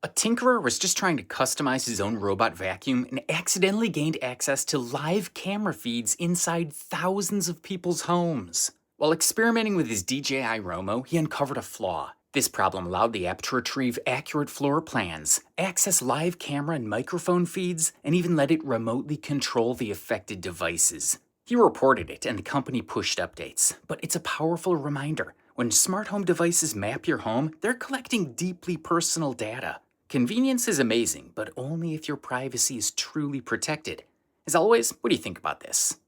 A tinkerer was just trying to customize his own robot vacuum and accidentally gained access to live camera feeds inside thousands of people's homes. While experimenting with his DJI Romo, he uncovered a flaw. This problem allowed the app to retrieve accurate floor plans, access live camera and microphone feeds, and even let it remotely control the affected devices. He reported it and the company pushed updates, but it's a powerful reminder. When smart home devices map your home, they're collecting deeply personal data. Convenience is amazing, but only if your privacy is truly protected. As always, what do you think about this?